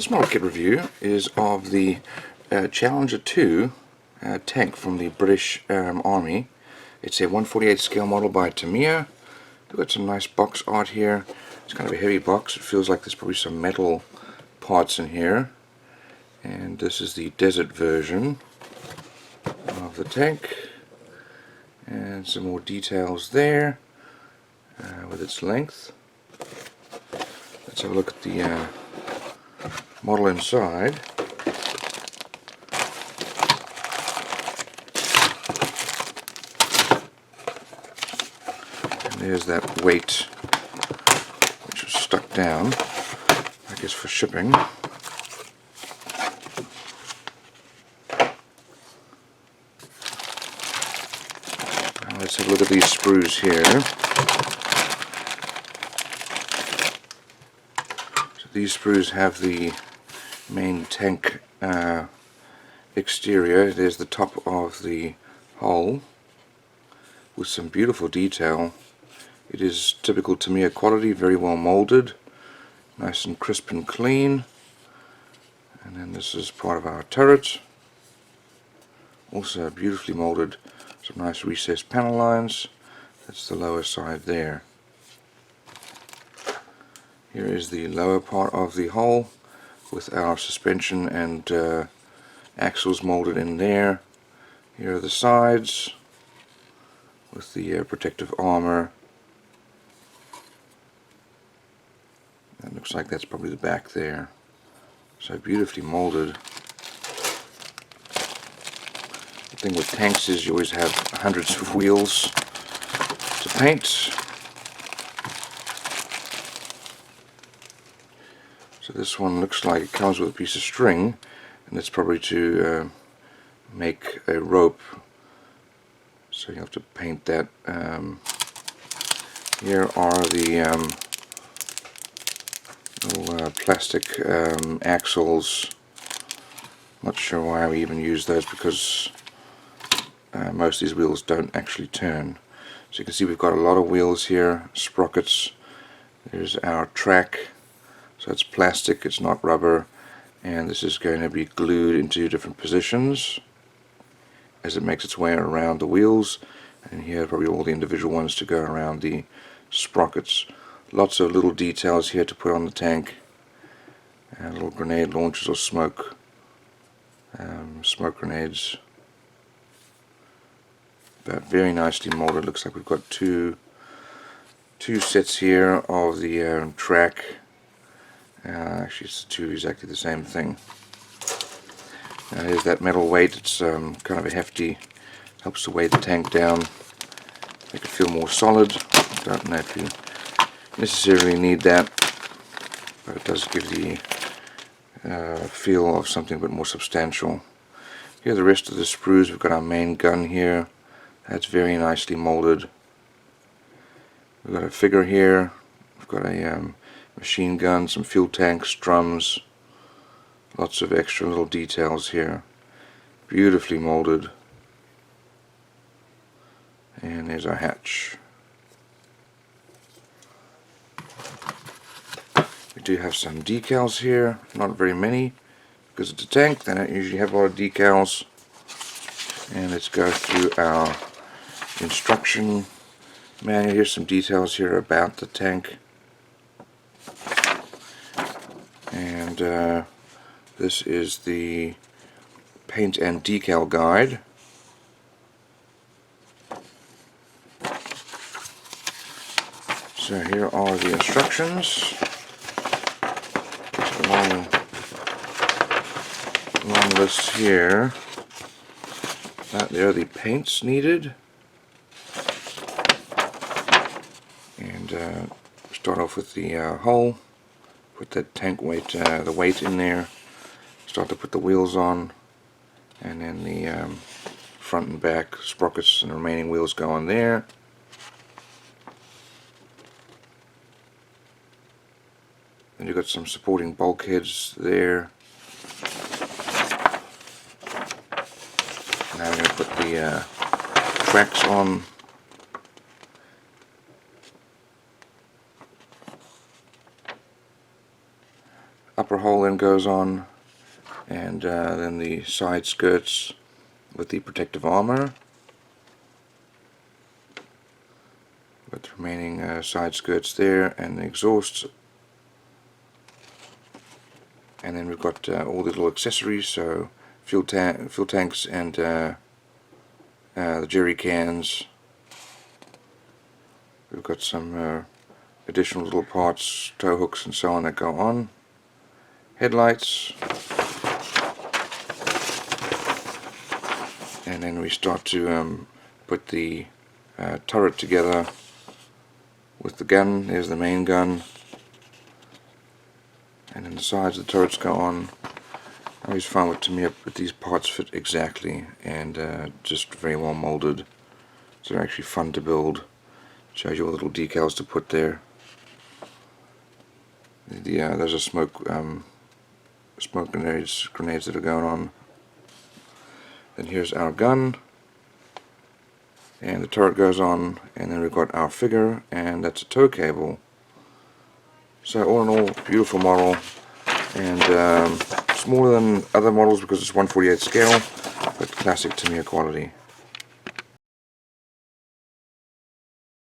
This model kit review is of the Challenger 2 tank from the British Army. It's a 1/48 scale model by Tamiya. We've got some nice box art here. It's kind of a heavy box. It feels like there's probably some metal parts in here. And this is the desert version of the tank. And some more details there with its length. Let's have a look at the model inside. And there's that weight which was stuck down, I guess for shipping. Now let's have a look at these sprues here. So these sprues have the main tank exterior. There's the top of the hull with some beautiful detail. It is typical Tamiya quality, very well molded, nice and crisp and clean. And then this is part of our turret, also beautifully molded, some nice recessed panel lines. That's the lower side there. Here is the lower part of the hull with our suspension and axles molded in there. Here are the sides with the protective armor. That looks like that's probably the back there. So beautifully molded. The thing with tanks is you always have hundreds of wheels to paint. So this one looks like it comes with a piece of string, and that's probably to make a rope. So you have to paint that. Here are the little plastic axles. Not sure why we even use those, because most of these wheels don't actually turn. So you can see we've got a lot of wheels here, sprockets. There's our track. So it's plastic, it's not rubber, and this is going to be glued into different positions as it makes its way around the wheels. And here are probably all the individual ones to go around the sprockets. Lots of little details here to put on the tank. Little grenade launchers or smoke grenades. But very nicely molded. Looks like we've got two sets here of the track. Actually, it's two exactly the same thing. Now here's that metal weight. It's kind of a hefty, helps to weigh the tank down, make it feel more solid. Don't know if you necessarily need that, but it does give the feel of something a bit more substantial. Here are the rest of the sprues. We've got our main gun here. That's very nicely molded. We've got a figure here. We've got a machine gun, some fuel tanks, drums, lots of extra little details here. Beautifully molded. And there's our hatch. We do have some decals here, not very many because it's a tank. They don't usually have a lot of decals. And let's go through our instruction manual. Here's some details here about the tank. And this is the paint and decal guide. So here are the instructions. Long list here. There are the paints needed. And start off with the hull. Put that tank weight, the weight in there. Start to put the wheels on, and then the front and back sprockets and the remaining wheels go on there. Then you've got some supporting bulkheads there. Now we're going to put the tracks on. upper hull then goes on, and then the side skirts with the protective armor, with the remaining side skirts there, and the exhaust. And then we've got all the little accessories, so fuel tanks and the jerry cans. We've got some additional little parts, tow hooks and so on that go on. Headlights. And then we start to put the turret together with the gun. There's the main gun. And then the sides of the turrets go on. I always found with Tamiya that these parts fit exactly and just very well molded. So they're actually fun to build. Shows you all little decals to put there. There's a smoke grenades that are going on. Then here's our gun, and the turret goes on, and then we've got our figure, and that's a tow cable. So all in all, beautiful model, and smaller than other models because it's 1/48 scale, but classic Tamiya quality.